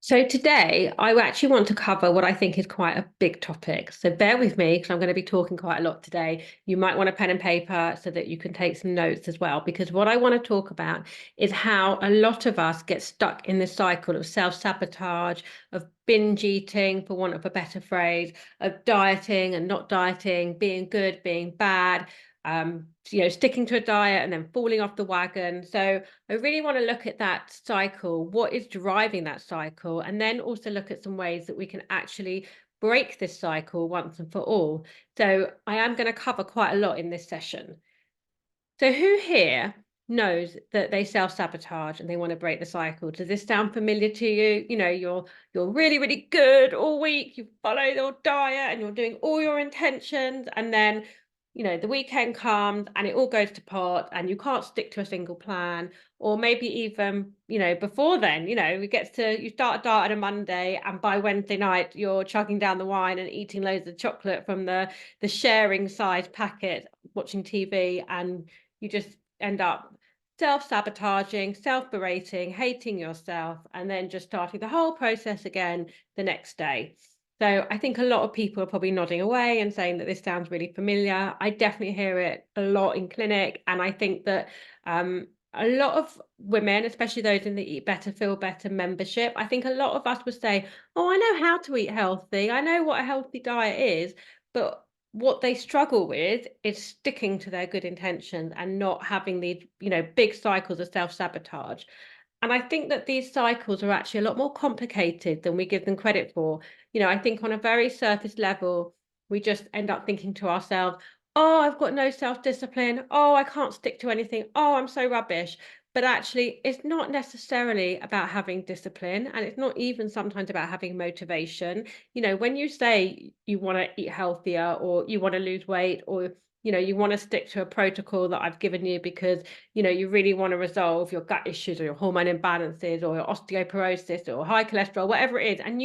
So today, I actually want to cover what I think is quite a big topic. So bear with me because I'm going to be talking quite a lot today. You might want a pen and paper so that you can take some notes as well, because what I want to talk about is how a lot of us get stuck in this cycle of self-sabotage, of binge eating, for want of a better phrase, of dieting and not dieting, being good, being bad, sticking to a diet and then falling off the wagon. So I really want to look at that cycle, what is driving that cycle, and then also look at some ways that we can actually break this cycle once and for all. So I am going to cover quite a lot in this session. So who here knows that they self-sabotage and they want to break the cycle? Does this sound familiar to you? You're really, really good all week, you follow your diet and you're doing all your intentions, and then the weekend comes and it all goes to pot and you can't stick to a single plan. Or maybe even, before then, you start a diet on a Monday and by Wednesday night you're chugging down the wine and eating loads of chocolate from the sharing size packet, watching TV, and you just end up self-sabotaging, self-berating, hating yourself, and then just starting the whole process again the next day. So I think a lot of people are probably nodding away and saying that this sounds really familiar. I definitely hear it a lot in clinic. And I think that a lot of women, especially those in the Eat Better, Feel Better membership, I think a lot of us would say, oh, I know how to eat healthy. I know what a healthy diet is. But what they struggle with is sticking to their good intentions and not having these, big cycles of self-sabotage. And I think that these cycles are actually a lot more complicated than we give them credit for. I think on a very surface level, we just end up thinking to ourselves, oh, I've got no self-discipline. Oh, I can't stick to anything. Oh, I'm so rubbish. But actually, it's not necessarily about having discipline, and it's not even sometimes about having motivation. When you say you want to eat healthier or you want to lose weight, or you want to stick to a protocol that I've given you because you really want to resolve your gut issues or your hormone imbalances or your osteoporosis or high cholesterol, whatever it is, and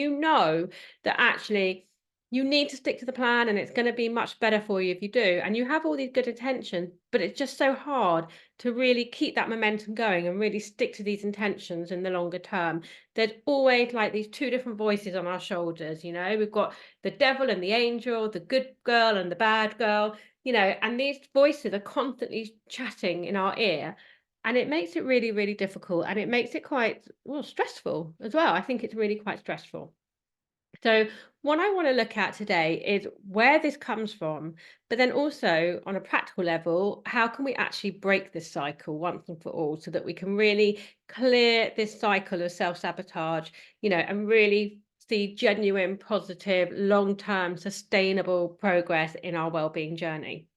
that actually you need to stick to the plan and it's going to be much better for you if you do, and you have all these good intentions, but it's just so hard to really keep that momentum going and really stick to these intentions in the longer term. There's always like these two different voices on our shoulders. We've got the devil and the angel, the good girl and the bad girl, and these voices are constantly chatting in our ear. And it makes it really, really difficult. And it makes it quite, well, stressful as well. I think it's really quite stressful. So, what I want to look at today is where this comes from, but then also on a practical level, how can we actually break this cycle once and for all so that we can really clear this cycle of self sabotage, and really see genuine, positive, long term, sustainable progress in our well-being journey.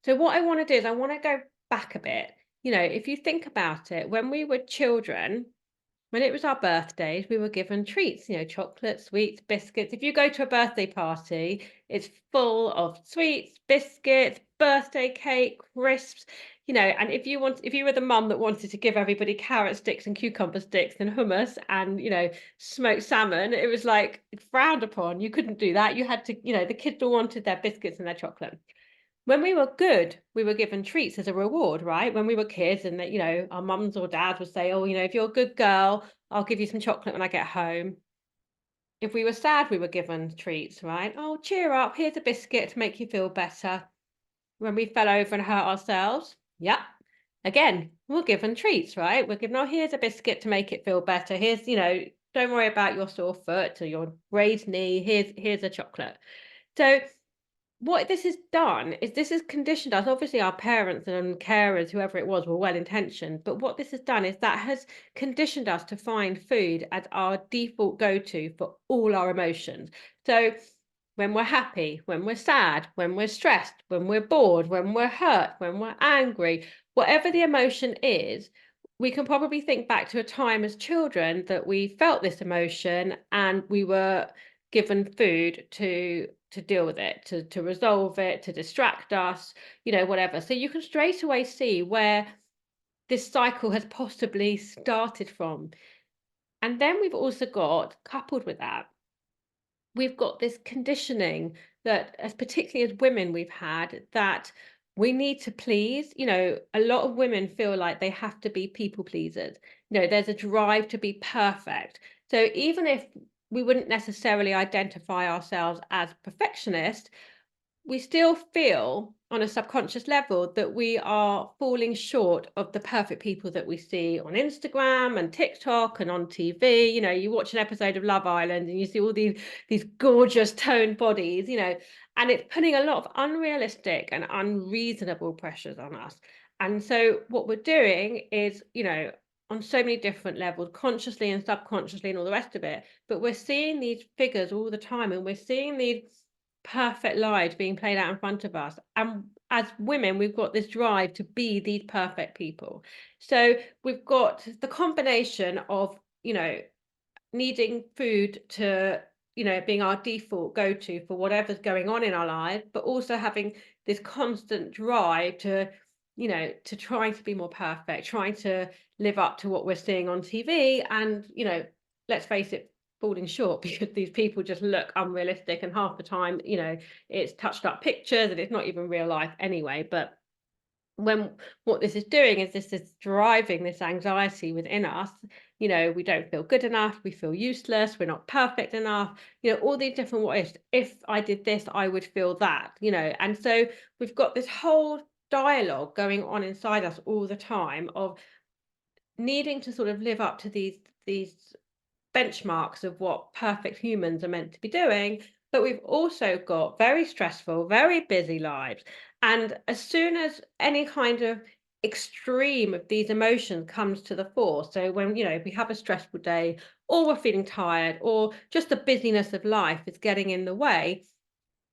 So what I want to do is I want to go back a bit. If you think about it, when we were children, when it was our birthdays, we were given treats, chocolate, sweets, biscuits. If you go to a birthday party, it's full of sweets, biscuits, birthday cake, crisps, and if you were the mum that wanted to give everybody carrot sticks and cucumber sticks and hummus and, smoked salmon, it was like frowned upon. You couldn't do that. You had to, the kids all wanted their biscuits and their chocolate. When we were good, we were given treats as a reward, right? When we were kids, and that, our mums or dads would say, oh, if you're a good girl, I'll give you some chocolate when I get home. If we were sad, we were given treats, right? Oh, cheer up, here's a biscuit to make you feel better. When we fell over and hurt ourselves, yeah, again, we're given treats, right? We're given, oh, here's a biscuit to make it feel better. Here's, don't worry about your sore foot or your raised knee. Here's a chocolate. So what this has done is this has conditioned us. Obviously, our parents and carers, whoever it was, were well intentioned. But what this has done is that has conditioned us to find food as our default go to for all our emotions. So when we're happy, when we're sad, when we're stressed, when we're bored, when we're hurt, when we're angry, whatever the emotion is, we can probably think back to a time as children that we felt this emotion and we were given food to deal with it, to resolve it, to distract us, whatever. So you can straight away see where this cycle has possibly started from. And then we've also got, coupled with that, we've got this conditioning that, as particularly as women, we've had that we need to please. A lot of women feel like they have to be people pleasers. There's a drive to be perfect. So even if we wouldn't necessarily identify ourselves as perfectionists, we still feel on a subconscious level that we are falling short of the perfect people that we see on Instagram and TikTok and on TV. You watch an episode of Love Island and you see all these gorgeous toned bodies, and it's putting a lot of unrealistic and unreasonable pressures on us. And so what we're doing is, on so many different levels, consciously and subconsciously and all the rest of it, but we're seeing these figures all the time, and we're seeing these perfect lives being played out in front of us. And as women, we've got this drive to be these perfect people. So we've got the combination of, needing food to, being our default go-to for whatever's going on in our lives, but also having this constant drive to, to trying to be more perfect, trying to live up to what we're seeing on TV. And, let's face it, falling short because these people just look unrealistic. And half the time, it's touched up pictures and it's not even real life anyway. But when what this is doing is this is driving this anxiety within us. We don't feel good enough, we feel useless, we're not perfect enough, all these different what ifs. If I did this, I would feel that. And so we've got this whole dialogue going on inside us all the time of needing to sort of live up to these benchmarks of what perfect humans are meant to be doing. But we've also got very stressful, very busy lives. And as soon as any kind of extreme of these emotions comes to the fore, so when, we have a stressful day, or we're feeling tired, or just the busyness of life is getting in the way,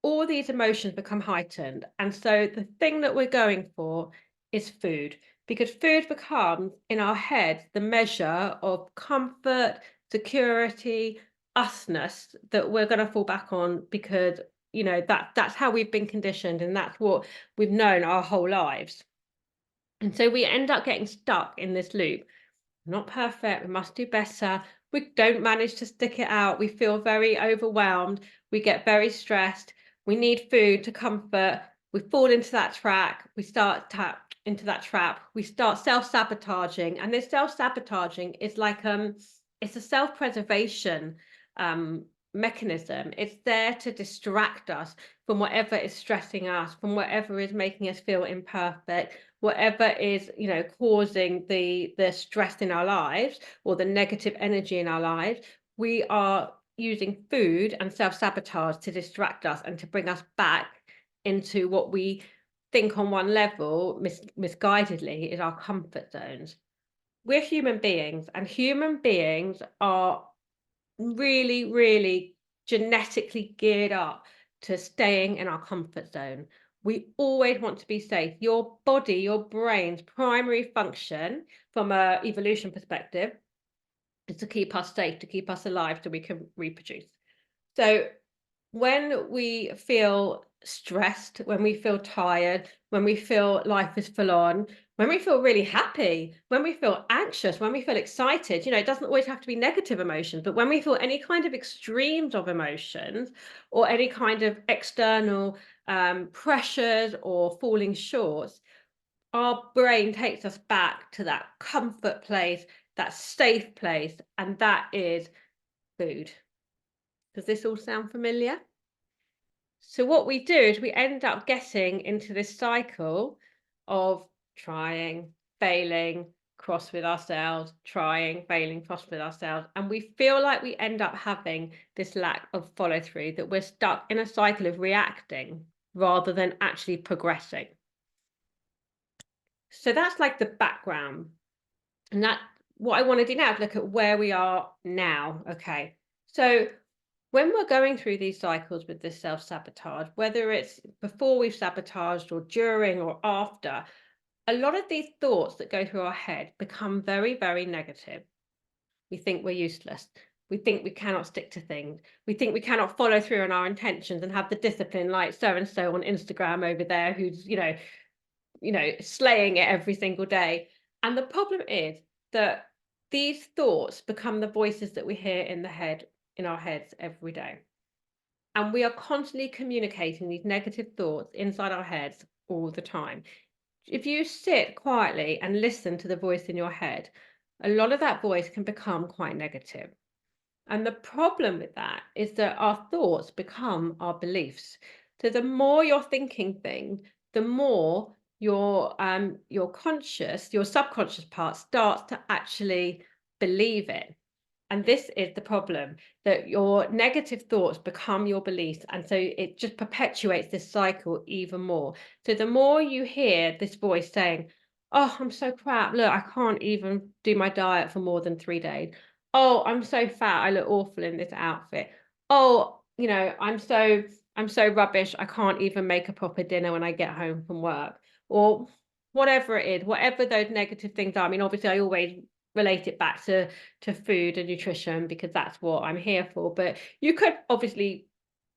all these emotions become heightened. And so the thing that we're going for is food, because food becomes in our head the measure of comfort, security, usness that we're going to fall back on, because that's how we've been conditioned and that's what we've known our whole lives. And so we end up getting stuck in this loop. Not perfect, we must do better. We don't manage to stick it out. We feel very overwhelmed. We get very stressed. We need food to comfort. We fall into that track. We start into that trap. We start self-sabotaging. And this self-sabotaging is like it's a self-preservation mechanism. It's there to distract us from whatever is stressing us, from whatever is making us feel imperfect, whatever is causing the stress in our lives or the negative energy in our lives. We are using food and self-sabotage to distract us and to bring us back into what we think on one level misguidedly is our comfort zones. We're human beings, and human beings are really, really genetically geared up to staying in our comfort zone. We always want to be safe. Your body, your brain's primary function from a evolution perspective is to keep us safe, to keep us alive so we can reproduce. So when we feel stressed, when we feel tired, when we feel life is full on, when we feel really happy, when we feel anxious, when we feel excited, it doesn't always have to be negative emotions, but when we feel any kind of extremes of emotions or any kind of external pressures or falling shorts, our brain takes us back to that comfort place, that safe place, and that is food. Does this all sound familiar? So what we do is we end up getting into this cycle of trying, failing, cross with ourselves, trying, failing, cross with ourselves. And we feel like we end up having this lack of follow through, that we're stuck in a cycle of reacting rather than actually progressing. So that's like the background. And that what I want to do now is look at where we are now. Okay. So when we're going through these cycles with this self-sabotage, whether it's before we've sabotaged or during or after, a lot of these thoughts that go through our head become very, very negative. We think we're useless. We think we cannot stick to things. We think we cannot follow through on our intentions and have the discipline like so and so on Instagram over there who's, slaying it every single day. And the problem is that these thoughts become the voices that we hear in our heads every day. And we are constantly communicating these negative thoughts inside our heads all the time. If you sit quietly and listen to the voice in your head, a lot of that voice can become quite negative. And the problem with that is that our thoughts become our beliefs. So the more you're thinking things, the more your conscious, your subconscious part starts to actually believe it. And this is the problem, that your negative thoughts become your beliefs. And so it just perpetuates this cycle even more. So the more you hear this voice saying, oh, I'm so crap. Look, I can't even do my diet for more than 3 days. Oh, I'm so fat. I look awful in this outfit. Oh, I'm so rubbish. I can't even make a proper dinner when I get home from work. Or whatever it is, whatever those negative things are. I mean, obviously, I always relate it back to food and nutrition because that's what I'm here for. But you could obviously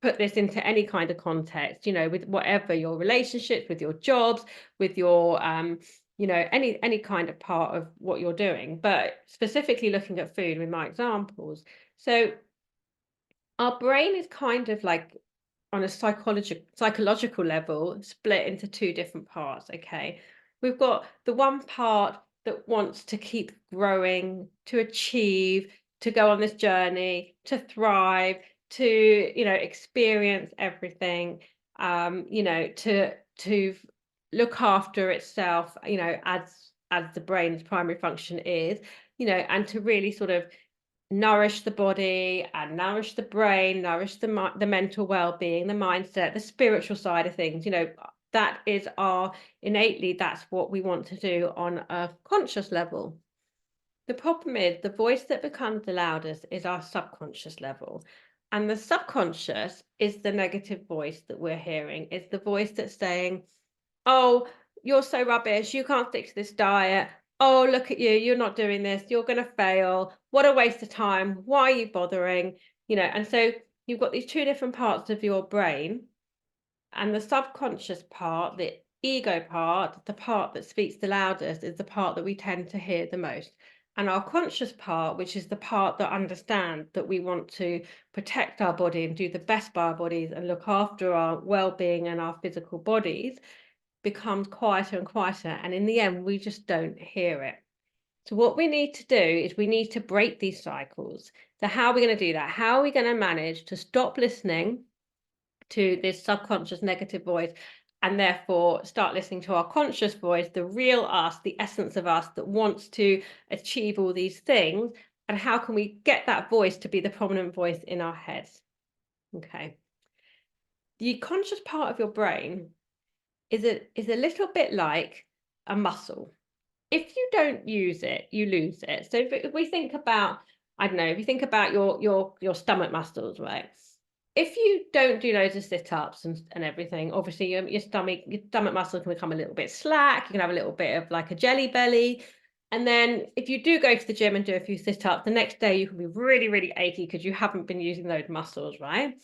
put this into any kind of context, with whatever your relationships, with your jobs, with your any kind of part of what you're doing. But specifically looking at food with my examples. So our brain is kind of like on a psychological level split into two different parts. Okay, we've got the one part that wants to keep growing, to achieve, to go on this journey, to thrive, to experience everything, to look after itself, as the brain's primary function is, and to really sort of nourish the body and nourish the brain, nourish the mental well-being, the mindset, the spiritual side of things. That is our innately, that's what we want to do on a conscious level. The problem is the voice that becomes the loudest is our subconscious level. And the subconscious is the negative voice that we're hearing, is the voice that's saying, oh, you're so rubbish. You can't stick to this diet. Oh, look at you. You're not doing this. You're going to fail. What a waste of time. Why are you bothering? And so you've got these two different parts of your brain, and the subconscious part, the ego part, the part that speaks the loudest, is the part that we tend to hear the most. And our conscious part, which is the part that understands that we want to protect our body and do the best by our bodies and look after our well-being and our physical bodies, becomes quieter and quieter, and in the end we just don't hear it. So what we need to do is we need to break these cycles. So how are we going to do that? How are we going to manage to stop listening to this subconscious negative voice and therefore start listening to our conscious voice, the real us, the essence of us that wants to achieve all these things? And how can we get that voice to be the prominent voice in our heads? Okay, the conscious part of your brain is a little bit like a muscle. If you don't use it, you lose it. So if we think about, I don't know, if you think about your stomach muscles, right? If you don't do loads of sit-ups and everything, obviously your stomach muscle can become a little bit slack. You can have a little bit of like a jelly belly. And then if you do go to the gym and do a few sit-ups, the next day you can be really, really achy because you haven't been using those muscles, right?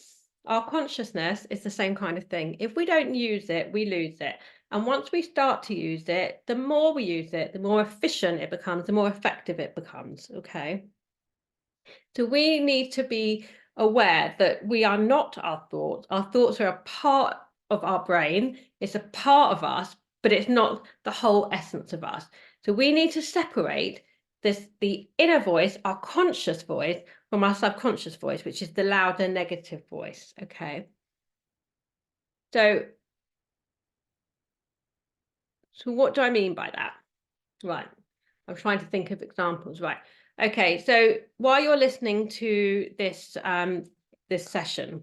Our consciousness is the same kind of thing. If we don't use it, we lose it. And once we start to use it, the more we use it, the more efficient it becomes, the more effective it becomes. Okay. So we need to be aware that we are not our thoughts. Our thoughts are a part of our brain. It's a part of us, but it's not the whole essence of us. So we need to separate the inner voice, our conscious voice, from our subconscious voice, which is the louder negative voice. Okay. So what do I mean by that? Right. I'm trying to think of examples. Right. Okay. So while you're listening to this session,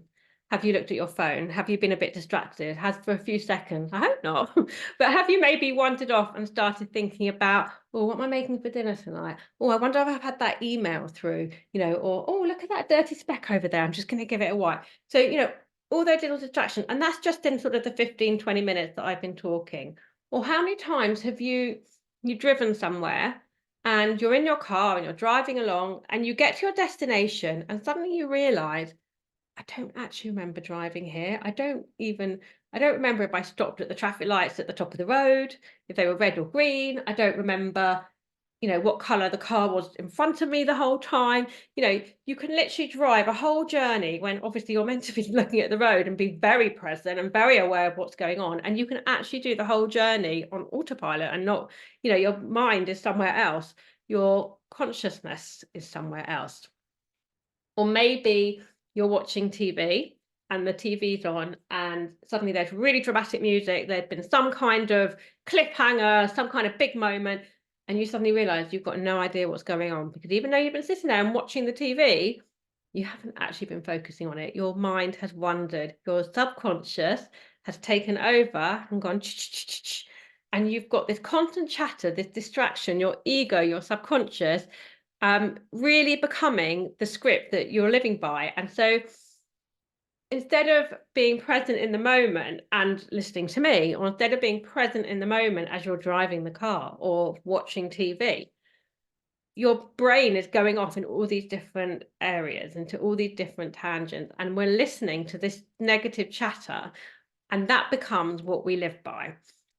have you looked at your phone? Have you been a bit distracted? Has for a few seconds? I hope not. But have you maybe wandered off and started thinking about, well, what am I making for dinner tonight? Oh, I wonder if I've had that email through, or, oh, look at that dirty speck over there. I'm just going to give it a wipe. So, all those little distractions. And that's just in sort of the 15, 20 minutes that I've been talking. Or how many times have you've driven somewhere and you're in your car and you're driving along and you get to your destination and suddenly you realize, I don't actually remember driving here. I don't remember if I stopped at the traffic lights at the top of the road, if they were red or green. I don't remember, what color the car was in front of me the whole time. You can literally drive a whole journey when obviously you're meant to be looking at the road and be very present and very aware of what's going on. And you can actually do the whole journey on autopilot and not, your mind is somewhere else. Your consciousness is somewhere else. Or maybe you're watching TV and the TV's on and suddenly there's really dramatic music. There's been some kind of cliffhanger, some kind of big moment, and you suddenly realize you've got no idea what's going on, because even though you've been sitting there and watching the TV, you haven't actually been focusing on it. Your mind has wandered. Your subconscious has taken over and gone, and you've got this constant chatter, this distraction, your ego, your subconscious, really becoming the script that you're living by. And so instead of being present in the moment and listening to me, or instead of being present in the moment as you're driving the car or watching TV, your brain is going off in all these different areas, into all these different tangents, and we're listening to this negative chatter, and that becomes what we live by.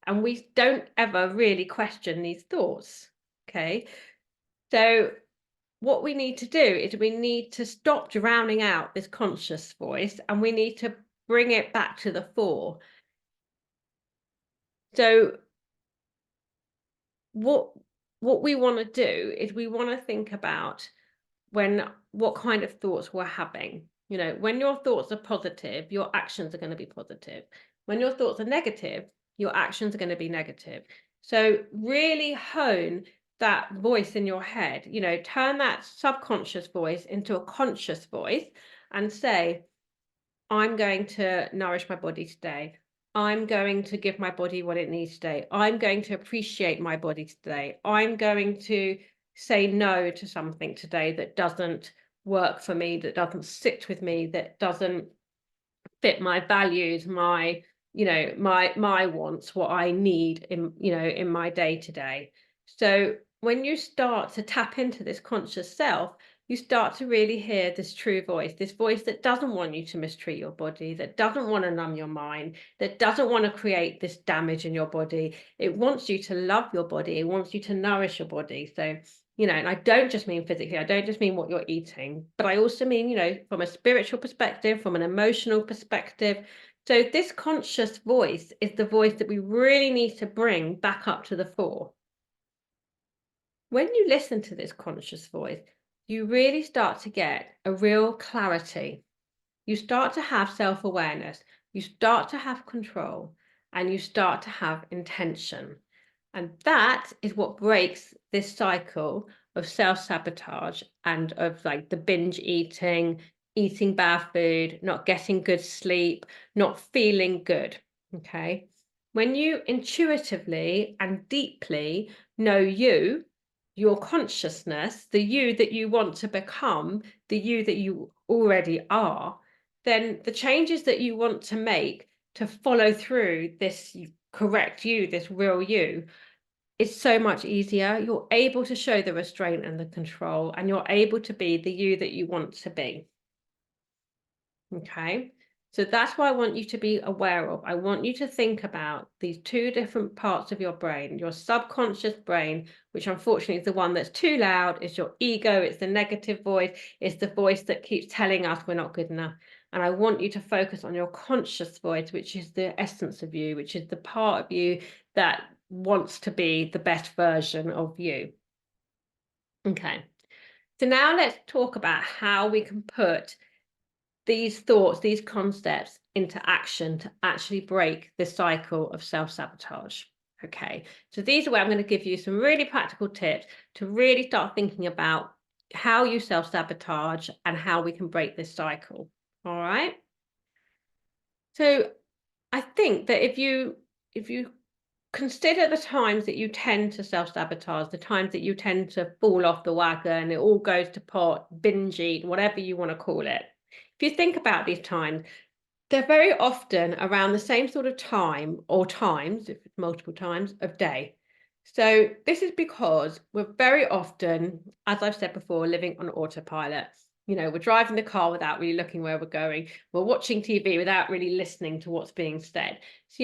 And we don't ever really question these thoughts. Okay. So what we need to do is we need to stop drowning out this conscious voice, and we need to bring it back to the fore. So what we want to do is we want to think about what kind of thoughts we're having. When your thoughts are positive, your actions are going to be positive. When your thoughts are negative, your actions are going to be negative. So really hone that voice in your head, turn that subconscious voice into a conscious voice and say, I'm going to nourish my body today. I'm going to give my body what it needs today. I'm going to appreciate my body today. I'm going to say no to something today that doesn't work for me, that doesn't sit with me, that doesn't fit my values, my wants, what I need in my day to day. So when you start to tap into this conscious self, you start to really hear this true voice, this voice that doesn't want you to mistreat your body, that doesn't want to numb your mind, that doesn't want to create this damage in your body. It wants you to love your body. It wants you to nourish your body. So, and I don't just mean physically, I don't just mean what you're eating, but I also mean, from a spiritual perspective, from an emotional perspective. So this conscious voice is the voice that we really need to bring back up to the fore. When you listen to this conscious voice, you really start to get a real clarity. You start to have self-awareness, you start to have control, and you start to have intention. And that is what breaks this cycle of self-sabotage and of like the binge eating, eating bad food, not getting good sleep, not feeling good. Okay. When you intuitively and deeply know your consciousness, the you that you want to become, the you that you already are, then the changes that you want to make to follow through this correct you, this real you, is so much easier. You're able to show the restraint and the control, and you're able to be the you that you want to be. Okay. So that's what I want you to be aware of. I want you to think about these two different parts of your brain. Your subconscious brain, which unfortunately is the one that's too loud, is your ego, it's the negative voice, it's the voice that keeps telling us we're not good enough. And I want you to focus on your conscious voice, which is the essence of you, which is the part of you that wants to be the best version of you. Okay. So now let's talk about how we can put these thoughts, these concepts into action to actually break the cycle of self-sabotage. Okay, so these are where I'm going to give you some really practical tips to really start thinking about how you self-sabotage and how we can break this cycle. All right. So I think that if you consider the times that you tend to self-sabotage, the times that you tend to fall off the wagon, it all goes to pot, binge eat, whatever you want to call it. If you think about these times, they're very often around the same sort of time or times, if it's multiple times of day. So this is because we're very often, as I've said before, living on autopilot. We're driving the car without really looking where we're going. We're watching TV without really listening to what's being said. So,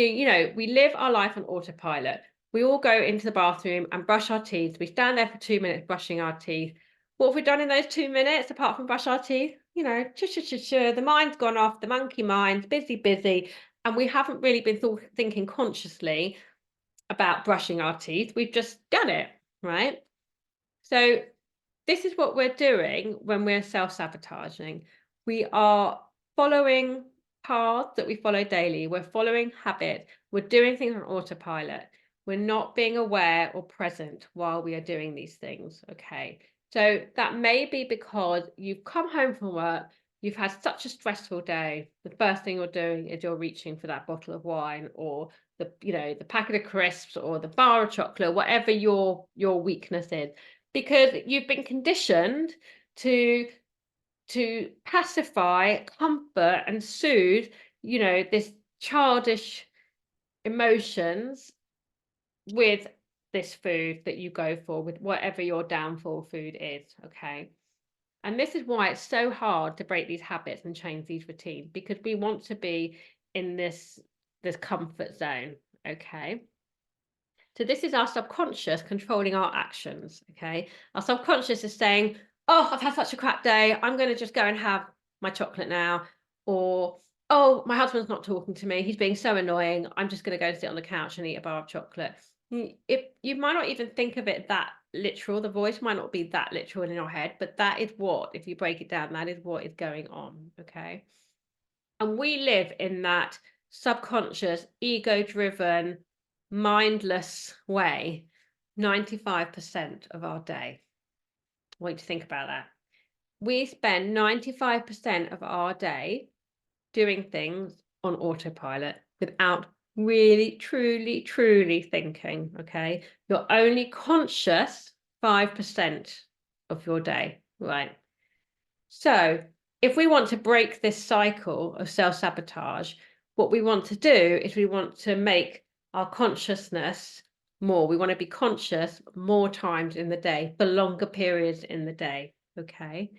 we live our life on autopilot. We all go into the bathroom and brush our teeth. We stand there for 2 minutes brushing our teeth. What have we done in those 2 minutes apart from brush our teeth? You know, the mind's gone off, the monkey mind, busy, busy. And we haven't really been thinking consciously about brushing our teeth. We've just done it, right? So this is what we're doing when we're self-sabotaging. We are following paths that we follow daily. We're following habits. We're doing things on autopilot. We're not being aware or present while we are doing these things. Okay. So that may be because you've come home from work, you've had such a stressful day. The first thing you're doing is you're reaching for that bottle of wine or the packet of crisps or the bar of chocolate, whatever your weakness is, because you've been conditioned to pacify, comfort, and soothe, this childish emotions with this food that you go for, with whatever your downfall food is. Okay. And this is why it's so hard to break these habits and change these routines, because we want to be in this comfort zone. Okay. So this is our subconscious controlling our actions, okay? Our subconscious is saying, oh, I've had such a crap day. I'm going to just go and have my chocolate now. Or, oh, my husband's not talking to me. He's being so annoying. I'm just going to go and sit on the couch and eat a bar of chocolate. You might not even think of it that literal. The voice might not be that literal in your head, but that is what, if you break it down, that is what is going on, okay? And we live in that subconscious, ego-driven, mindless way 95% of our day. I want you to think about that. We spend 95% of our day doing things on autopilot without really, truly, truly thinking, okay? You're only conscious 5% of your day, right? So if we want to break this cycle of self-sabotage, what we want to do is we want to make our consciousness more. We want to be conscious more times in the day for longer periods in the day. Okay.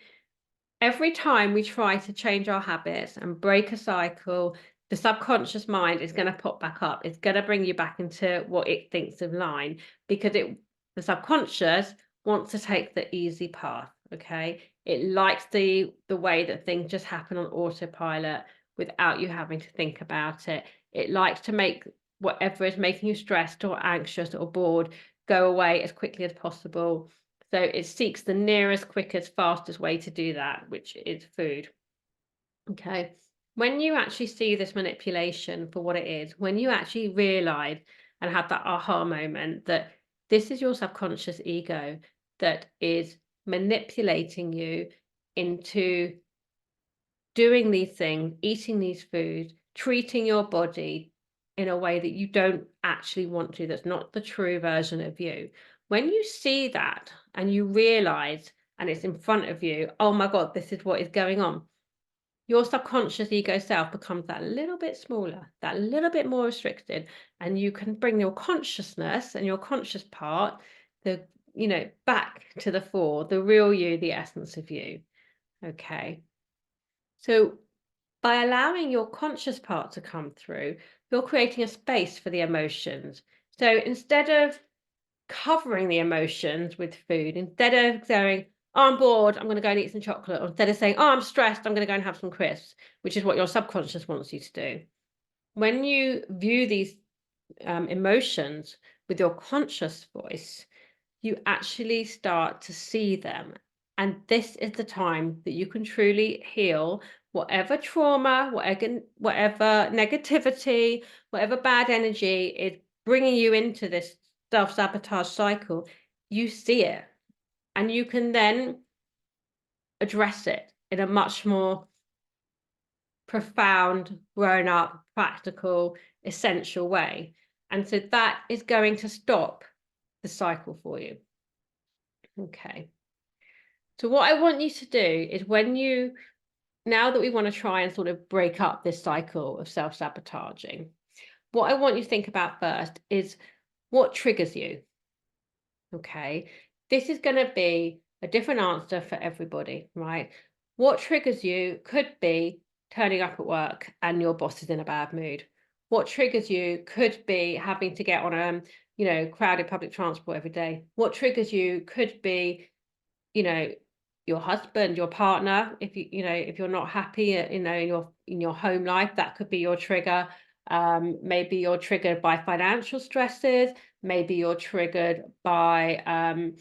Every time we try to change our habits and break a cycle, the subconscious mind is going to pop back up. It's going to bring you back into what it thinks of line, because the subconscious wants to take the easy path. Okay. It likes the way that things just happen on autopilot without you having to think about it. It likes to make whatever is making you stressed or anxious or bored go away as quickly as possible. So it seeks the nearest, quickest, fastest way to do that, which is food. Okay. When you actually see this manipulation for what it is, when you actually realize and have that aha moment that this is your subconscious ego that is manipulating you into doing these things, eating these foods, treating your body in a way that you don't actually want to, that's not the true version of you. When you see that and you realize, and it's in front of you, oh my God, this is what is going on, your subconscious ego self becomes that little bit smaller, that little bit more restricted, and you can bring your consciousness and your conscious part, back to the fore, the real you, the essence of you. Okay. So by allowing your conscious part to come through, you're creating a space for the emotions. So instead of covering the emotions with food, instead of going, oh, I'm bored, I'm going to go and eat some chocolate, or instead of saying, oh, I'm stressed, I'm going to go and have some crisps, which is what your subconscious wants you to do. When you view these emotions with your conscious voice, you actually start to see them. And this is the time that you can truly heal whatever trauma, whatever negativity, whatever bad energy is bringing you into this self-sabotage cycle. You see it, and you can then address it in a much more profound, grown up, practical, essential way. And so that is going to stop the cycle for you. Okay. So what I want you to do is now that we want to try and sort of break up this cycle of self-sabotaging, what I want you to think about first is what triggers you. Okay. This is going to be a different answer for everybody, right? What triggers you could be turning up at work and your boss is in a bad mood. What triggers you could be having to get on crowded public transport every day. What triggers you could be, you know, your husband, your partner. If you're not happy, in your home life, that could be your trigger. Maybe you're triggered by financial stresses. Maybe you're triggered by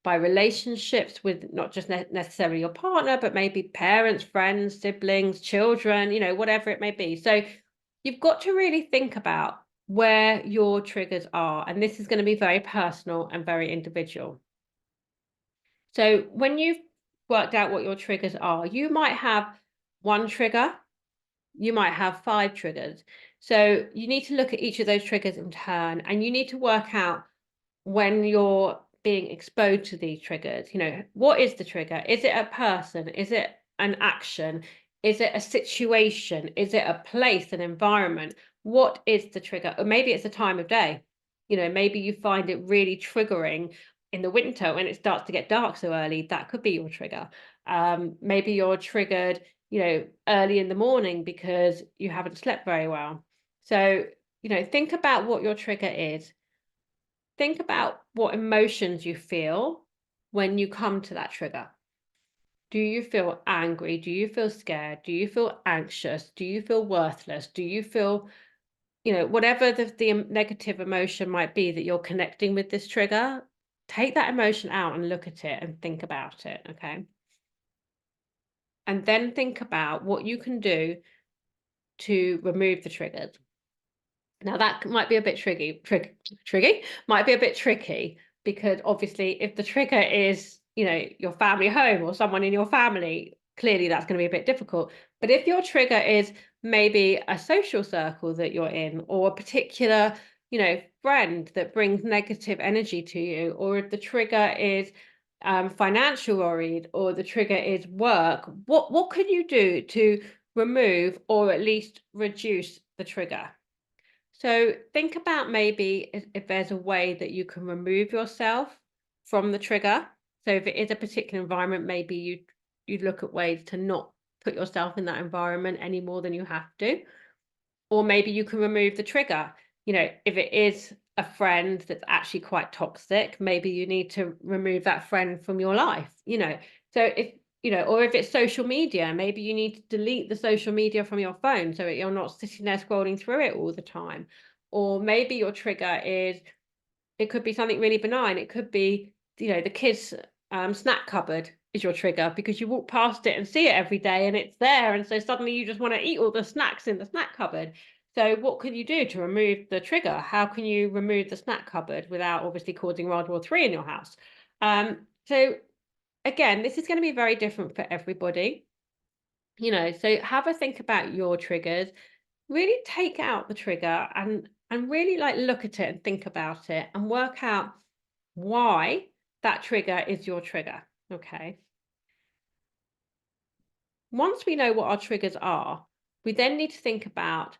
relationships with not just necessarily your partner, but maybe parents, friends, siblings, children, whatever it may be. So you've got to really think about where your triggers are, and this is going to be very personal and very individual. So when you've worked out what your triggers are, you might have one trigger, you might have 5 triggers. So you need to look at each of those triggers in turn, and you need to work out when you're being exposed to these triggers. What is the trigger? Is it a person? Is it an action? Is it a situation? Is it a place, an environment? What is the trigger? Or maybe it's a time of day. Maybe you find it really triggering in the winter when it starts to get dark so early. That could be your trigger. Maybe you're triggered, early in the morning because you haven't slept very well. So, think about what your trigger is. Think about what emotions you feel when you come to that trigger. Do you feel angry? Do you feel scared? Do you feel anxious? Do you feel worthless? Do you feel, whatever the negative emotion might be that you're connecting with this trigger, take that emotion out and look at it and think about it, okay? And then think about what you can do to remove the triggers. Now that might be a bit tricky, might be a bit tricky, because obviously if the trigger is, your family home or someone in your family, clearly that's going to be a bit difficult. But if your trigger is maybe a social circle that you're in, or a particular, friend that brings negative energy to you, or if the trigger is financial worried, or the trigger is work, what can you do to remove or at least reduce the trigger? So think about maybe if there's a way that you can remove yourself from the trigger. So if it is a particular environment, maybe you'd look at ways to not put yourself in that environment any more than you have to. Or maybe you can remove the trigger. If it is a friend that's actually quite toxic, maybe you need to remove that friend from your life. So or if it's social media, maybe you need to delete the social media from your phone so that you're not sitting there scrolling through it all the time. Or maybe your trigger is, it could be something really benign. It could be, the kids' snack cupboard is your trigger because you walk past it and see it every day and it's there. And so suddenly you just want to eat all the snacks in the snack cupboard. So what can you do to remove the trigger? How can you remove the snack cupboard without obviously causing World War III in your house? So again, this is going to be very different for everybody. So have a think about your triggers. Really take out the trigger and really look at it and think about it and work out why that trigger is your trigger. Okay. Once we know what our triggers are, we then need to think about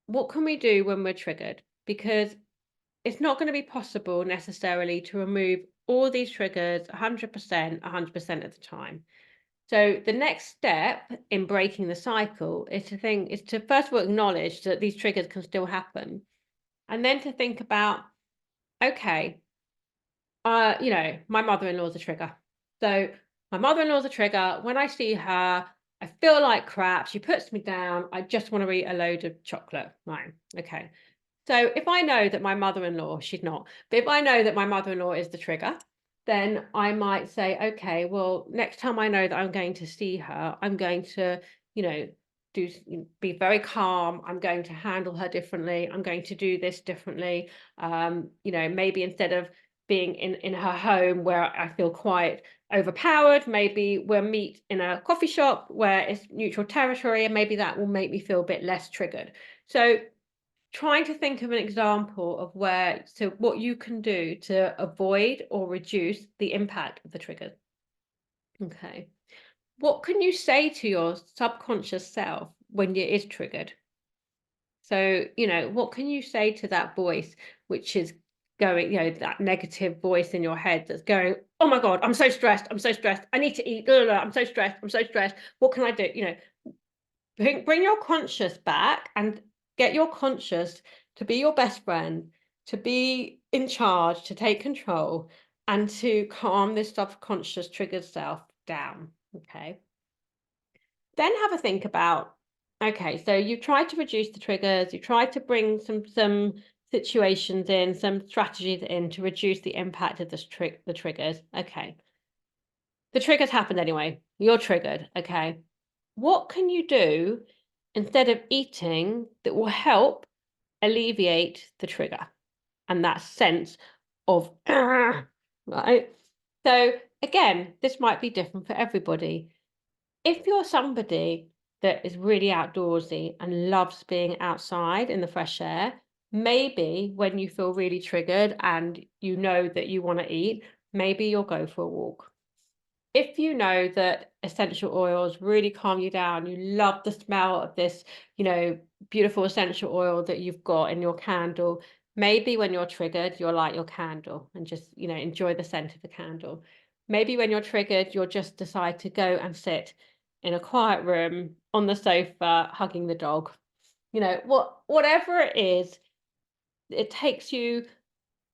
what can we do when we're triggered, because it's not going to be possible necessarily to remove all these triggers 100% of the time. So the next step in breaking the cycle is to first of all acknowledge that these triggers can still happen, and then to think about, okay, my mother-in-law is a trigger. So my mother-in-law is a trigger. When I see her, I feel like crap. She puts me down. I just want to eat a load of chocolate. Right. Okay. So if I know that my mother-in-law, she's not, but if I know that my mother-in-law is the trigger, then I might say, okay, well, next time I know that I'm going to see her, I'm going to, be very calm. I'm going to handle her differently. I'm going to do this differently. Maybe instead of being in her home where I feel quite overpowered, maybe we'll meet in a coffee shop where it's neutral territory, and maybe that will make me feel a bit less triggered. So trying to think of an example of what you can do to avoid or reduce the impact of the triggers. Okay. What can you say to your subconscious self when it is triggered? So, what can you say to that voice, which is going, that negative voice in your head that's going, oh my God, I'm so stressed. I'm so stressed. I need to eat. Blah, blah, blah. I'm so stressed. I'm so stressed. What can I do? Bring your conscious back and get your conscious to be your best friend, to be in charge, to take control, and to calm this subconscious triggered self down. Okay. Then have a think about, okay, so you tried to reduce the triggers, you tried to bring some situations in, some strategies in to reduce the impact of the triggers. Okay. The triggers happened anyway. You're triggered. Okay. What can you do instead of eating that will help alleviate the trigger and that sense of, right? So, again, this might be different for everybody. If you're somebody that is really outdoorsy and loves being outside in the fresh air, maybe when you feel really triggered and you know that you want to eat, maybe you'll go for a walk. If you know that essential oils really calm you down, you love the smell of this, beautiful essential oil that you've got in your candle, maybe when you're triggered, you'll light your candle and just, enjoy the scent of the candle. Maybe when you're triggered, you'll just decide to go and sit in a quiet room on the sofa, hugging the dog. Whatever it is, it takes you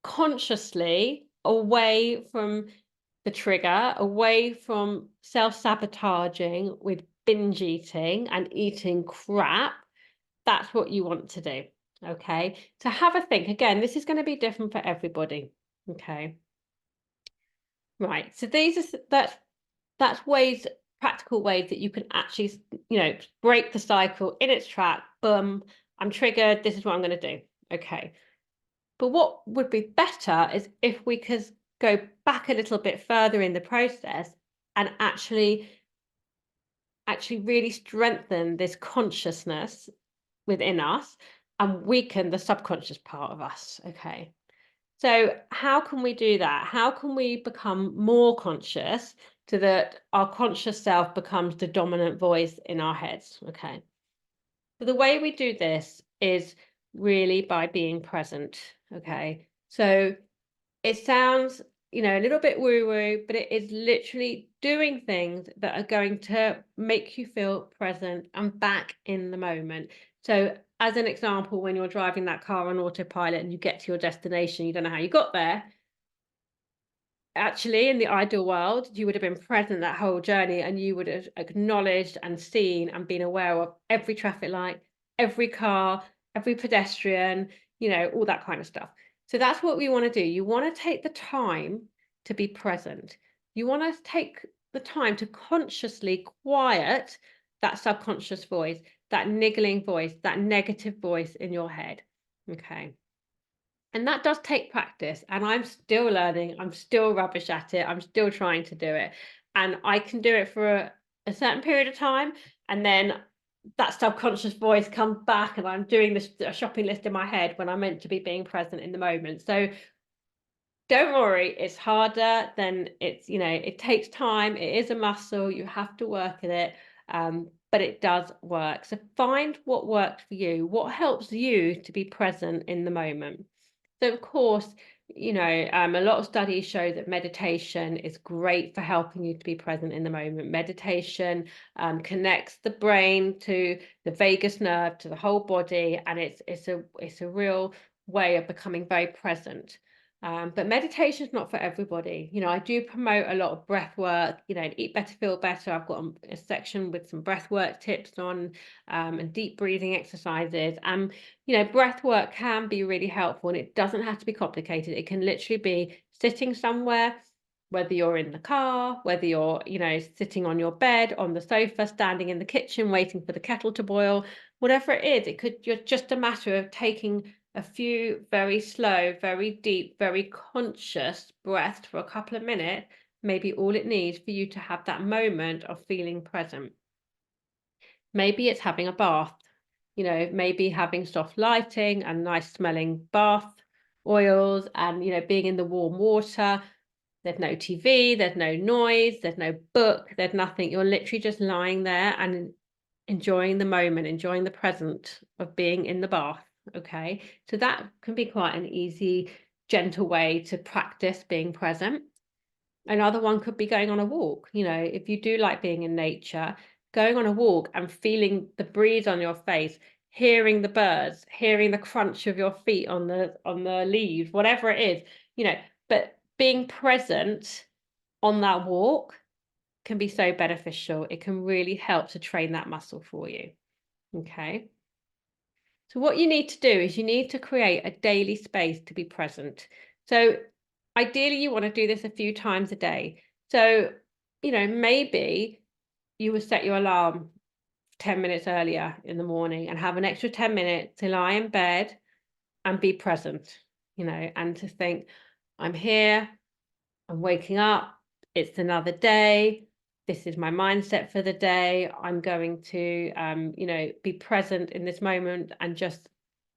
consciously away from the trigger, away from self-sabotaging with binge eating and eating crap. That's what you want to do. Okay. So have a think. Again, this is going to be different for everybody. Okay. Right. So that's ways, practical ways that you can actually, break the cycle in its track. Boom. I'm triggered. This is what I'm going to do. Okay. But what would be better is if we could go back a little bit further in the process and actually really strengthen this consciousness within us and weaken the subconscious part of us. Okay. So how can we do that? How can we become more conscious so that our conscious self becomes the dominant voice in our heads? Okay. So the way we do this is really by being present. Okay. So it sounds, a little bit woo-woo, but it is literally doing things that are going to make you feel present and back in the moment. So as an example, when you're driving that car on autopilot and you get to your destination, you don't know how you got there. Actually, in the ideal world, you would have been present that whole journey and you would have acknowledged and seen and been aware of every traffic light, every car, every pedestrian, all that kind of stuff. So that's what we want to do. You want to take the time to be present. You want to take the time to consciously quiet that subconscious voice, that niggling voice, that negative voice in your head. Okay. And that does take practice, and I'm still learning. I'm still rubbish at it. I'm still trying to do it. And I can do it for a certain period of time, and then that subconscious voice comes back, and I'm doing this a shopping list in my head when I'm meant to be being present in the moment. So don't worry, it's harder than it takes time. It is a muscle. You have to work at it. But it does work. So find what works for you, what helps you to be present in the moment. So, of course, a lot of studies show that meditation is great for helping you to be present in the moment. Meditation connects the brain to the vagus nerve, to the whole body, and it's a real way of becoming very present. But meditation is not for everybody. I do promote a lot of breath work, Eat Better, Feel Better. I've got a section with some breath work tips on and deep breathing exercises. And, breath work can be really helpful and it doesn't have to be complicated. It can literally be sitting somewhere, whether you're in the car, whether you're, sitting on your bed, on the sofa, standing in the kitchen, waiting for the kettle to boil, whatever it is. It could just a matter of taking a few very slow, very deep, very conscious breaths for a couple of minutes, maybe all it needs for you to have that moment of feeling present. Maybe it's having a bath, maybe having soft lighting and nice smelling bath oils and, being in the warm water. There's no TV, there's no noise, there's no book, there's nothing. You're literally just lying there and enjoying the moment, enjoying the present of being in the bath. Okay. So that can be quite an easy, gentle way to practice being present. Another one could be going on a walk. If you do like being in nature, going on a walk and feeling the breeze on your face, hearing the birds, hearing the crunch of your feet on the leaves, whatever it is, but being present on that walk can be so beneficial. It can really help to train that muscle for you. Okay. So what you need to do is you need to create a daily space to be present. So ideally you want to do this a few times a day. So, maybe you would set your alarm 10 minutes earlier in the morning and have an extra 10 minutes to lie in bed and be present, and to think, I'm here, I'm waking up, it's another day, this is my mindset for the day, I'm going to, be present in this moment and just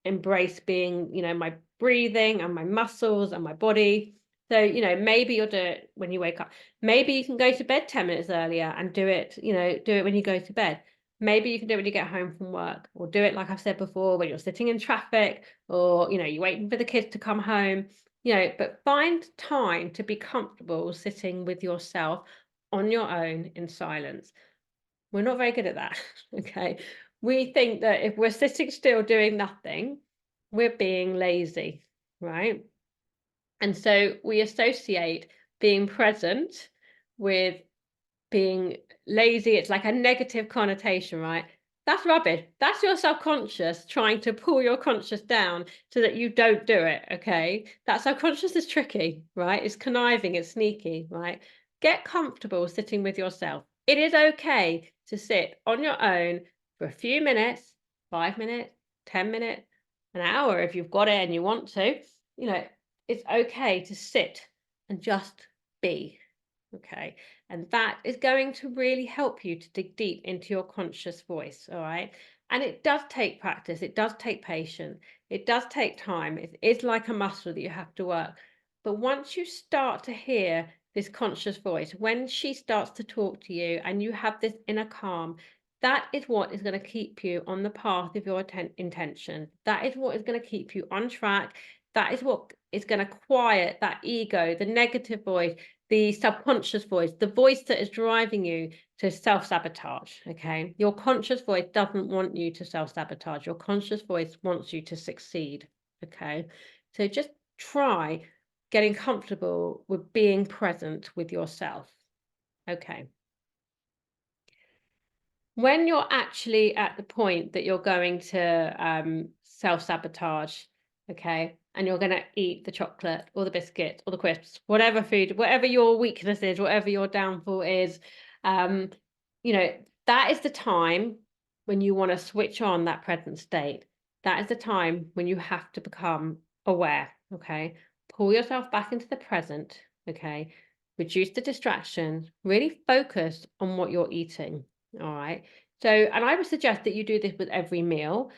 embrace being, my breathing and my muscles and my body. So, maybe you'll do it when you wake up. Maybe you can go to bed 10 minutes earlier and do it, do it when you go to bed. Maybe you can do it when you get home from work, or do it, like I've said before, when you're sitting in traffic, or, you're waiting for the kids to come home, but find time to be comfortable sitting with yourself on your own in silence. We're not very good at that. Okay. We think that if we're sitting still doing nothing, we're being lazy, right? And so we associate being present with being lazy. It's like a negative connotation, right? That's rubbish. That's your subconscious trying to pull your conscious down so that you don't do it. Okay. That subconscious is tricky, right? It's conniving, it's sneaky, right? Get comfortable sitting with yourself. It is okay to sit on your own for a few minutes, 5 minutes, 10 minutes, an hour if you've got it and you want to. It's okay to sit and just be. Okay. And that is going to really help you to dig deep into your conscious voice. All right. And it does take practice. It does take patience. It does take time. It is like a muscle that you have to work. But once you start to hear this conscious voice, when she starts to talk to you and you have this inner calm, that is what is going to keep you on the path of your intention. That is what is going to keep you on track. That is what is going to quiet that ego, the negative voice, the subconscious voice, the voice that is driving you to self-sabotage. Okay. Your conscious voice doesn't want you to self-sabotage. Your conscious voice wants you to succeed. Okay. So just try getting comfortable with being present with yourself. Okay. When you're actually at the point that you're going to self-sabotage, okay, and you're going to eat the chocolate or the biscuit or the crisps, whatever food, whatever your weakness is, whatever your downfall is, um, that is the time when you want to switch on that present state. That is the time when you have to become aware, okay? Pull yourself back into the present, okay? Reduce the distractions, really focus on what you're eating. All right. So, and I would suggest that you do this with every meal.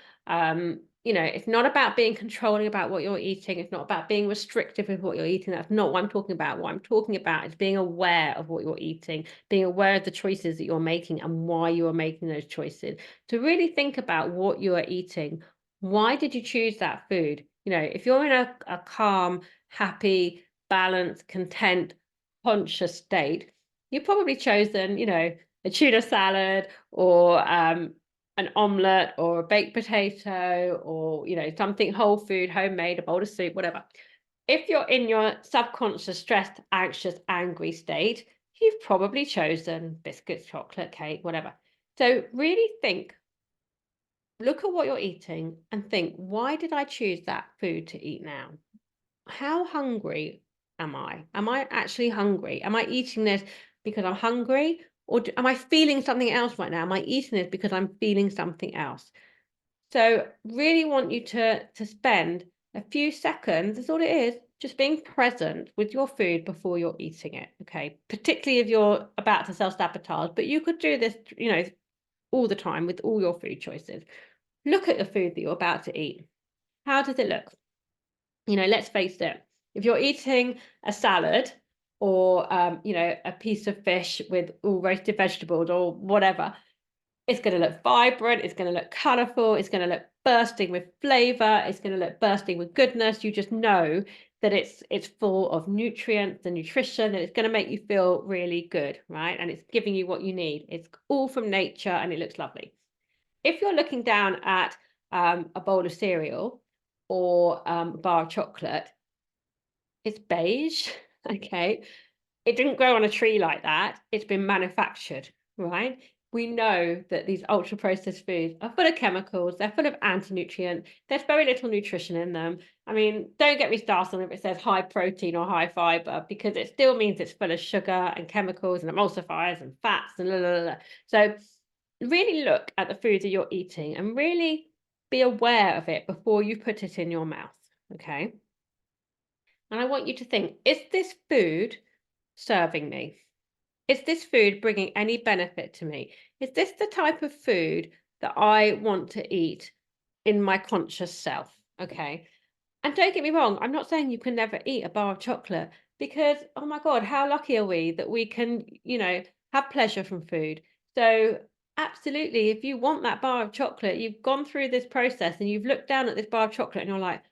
It's not about being controlling about what you're eating. It's not about being restrictive with what you're eating. That's not what I'm talking about. What I'm talking about is being aware of what you're eating, being aware of the choices that you're making and why you are making those choices. To really think about what you are eating. Why did you choose that food? If you're in a calm, happy, balanced, content, conscious state, you've probably chosen, a tuna salad or an omelette or a baked potato or, something whole food, homemade, a bowl of soup, whatever. If you're in your subconscious, stressed, anxious, angry state, you've probably chosen biscuits, chocolate, cake, whatever. So really look at what you're eating and think, why did I choose that food to eat now? How hungry am I? Am I actually hungry? Am I eating this because I'm hungry? Or am I feeling something else right now? Am I eating this because I'm feeling something else? So really want you to spend a few seconds, that's all it is, just being present with your food before you're eating it, okay? Particularly if you're about to self-sabotage, but you could do this, all the time with all your food choices. Look at the food that you're about to eat. How does it look? Let's face it, if you're eating a salad or, a piece of fish with all roasted vegetables or whatever, it's going to look vibrant, it's going to look colorful, it's going to look bursting with flavor, it's going to look bursting with goodness. You just know that it's full of nutrients and nutrition, and it's going to make you feel really good, right? And it's giving you what you need. It's all from nature and it looks lovely. If you're looking down at a bowl of cereal or a bar of chocolate, it's beige, okay? It didn't grow on a tree like that. It's been manufactured, right? We know that these ultra processed foods are full of chemicals, they're full of anti-nutrient, there's very little nutrition in them. I mean, don't get me started on if it says high protein or high fiber, because it still means it's full of sugar and chemicals and emulsifiers and fats and la la la. So really look at the food that you're eating and really be aware of it before you put it in your mouth, okay? And I want you to think, is this food serving me? Is this food bringing any benefit to me? Is this the type of food that I want to eat in my conscious self? Okay. And don't get me wrong, I'm not saying you can never eat a bar of chocolate because, oh my God, how lucky are we that we can, have pleasure from food? So, absolutely, if you want that bar of chocolate, you've gone through this process and you've looked down at this bar of chocolate and you're like,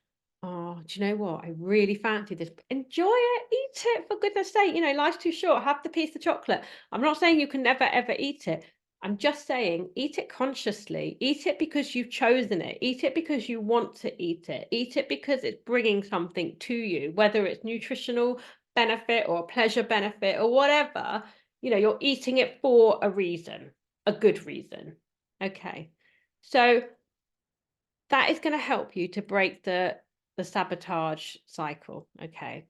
oh, do you know what? I really fancy this. Enjoy it, eat it for goodness sake. Life's too short. Have the piece of chocolate. I'm not saying you can never ever eat it. I'm just saying, eat it consciously. Eat it because you've chosen it. Eat it because you want to eat it. Eat it because it's bringing something to you, whether it's nutritional benefit or pleasure benefit or whatever. You're eating it for a reason, a good reason. Okay. So that is going to help you to break the sabotage cycle. Okay.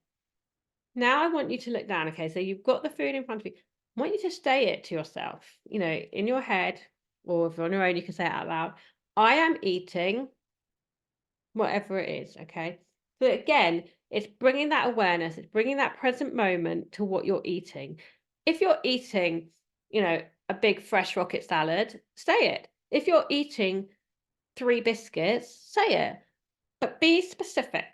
Now I want you to look down. Okay. So you've got the food in front of you. I want you to say it to yourself, in your head, or if you're on your own, you can say it out loud. I am eating whatever it is. Okay. So again, it's bringing that awareness, it's bringing that present moment to what you're eating. If you're eating, a big fresh rocket salad, say it. If you're eating 3 biscuits, say it. But be specific,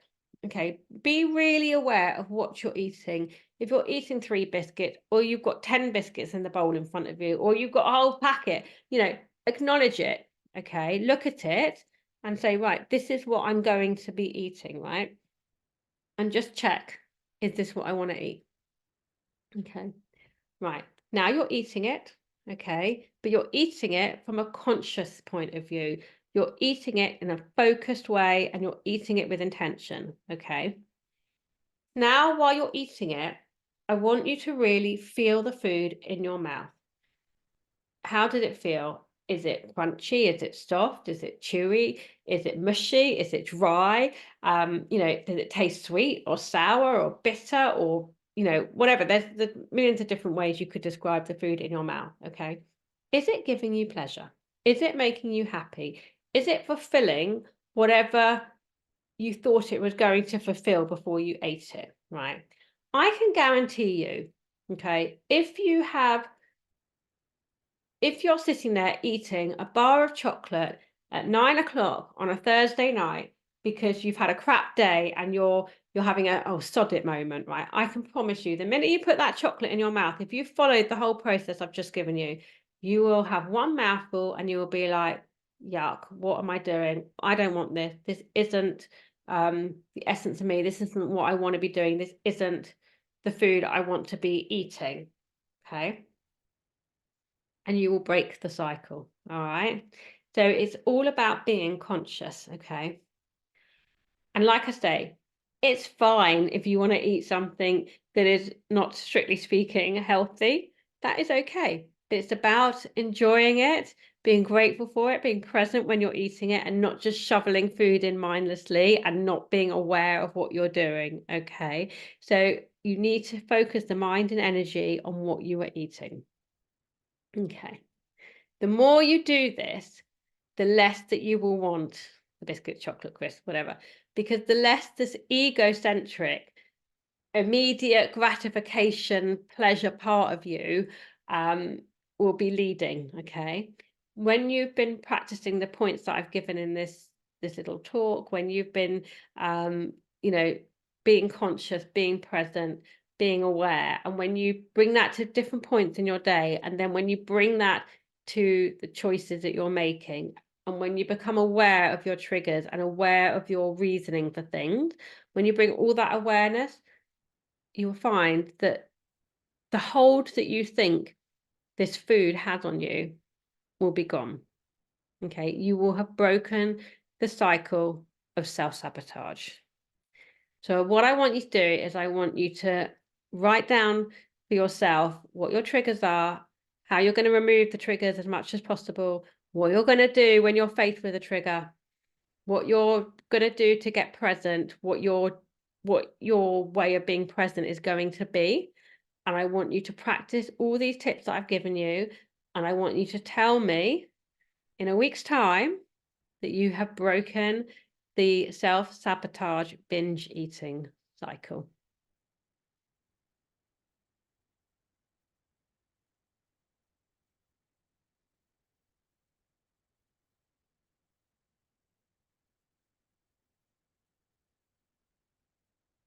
okay? Be really aware of what you're eating. If you're eating 3 biscuits, or you've got 10 biscuits in the bowl in front of you, or you've got a whole packet, acknowledge it, okay? Look at it and say, right, this is what I'm going to be eating, right? And just check, is this what I want to eat? Okay, right. Now you're eating it, okay? But you're eating it from a conscious point of view. You're eating it in a focused way and you're eating it with intention, okay? Now, while you're eating it, I want you to really feel the food in your mouth. How did it feel? Is it crunchy? Is it soft? Is it chewy? Is it mushy? Is it dry? Does it taste sweet or sour or bitter or, whatever? There's millions of different ways you could describe the food in your mouth, okay? Is it giving you pleasure? Is it making you happy? Is it fulfilling whatever you thought it was going to fulfill before you ate it, right? I can guarantee you, okay, if you're sitting there eating a bar of chocolate at 9 o'clock on a Thursday night because you've had a crap day and you're having a sod it moment, right? I can promise you, the minute you put that chocolate in your mouth, if you followed the whole process I've just given you, you will have one mouthful and you will be like, yuck, what am I doing? I don't want this. This isn't the essence of me. This isn't what I want to be doing. This isn't the food I want to be eating. Okay. And you will break the cycle. All right. So it's all about being conscious. Okay. And like I say, it's fine if you want to eat something that is not strictly speaking healthy. That is okay. It's about enjoying it, being grateful for it, being present when you're eating it, and not just shoveling food in mindlessly and not being aware of what you're doing. Okay. So you need to focus the mind and energy on what you are eating. Okay. The more you do this, the less that you will want the biscuit, chocolate, crisp, whatever, because the less this egocentric, immediate gratification, pleasure part of you will be leading. Okay. When you've been practicing the points that I've given in this little talk, when you've been, you know, being conscious, being present, being aware, and when you bring that to different points in your day, and then when you bring that to the choices that you're making, and when you become aware of your triggers and aware of your reasoning for things, when you bring all that awareness, you'll find that the hold that you think this food has on you will be gone. Okay, you will have broken the cycle of self-sabotage. So what I want you to do is I want you to write down for yourself what your triggers are, how you're going to remove the triggers as much as possible, what you're going to do when you're faced with a trigger, what you're going to do to get present, what your way of being present is going to be. And I want you to practice all these tips that I've given you. And I want you to tell me in a week's time that you have broken the self-sabotage binge eating cycle.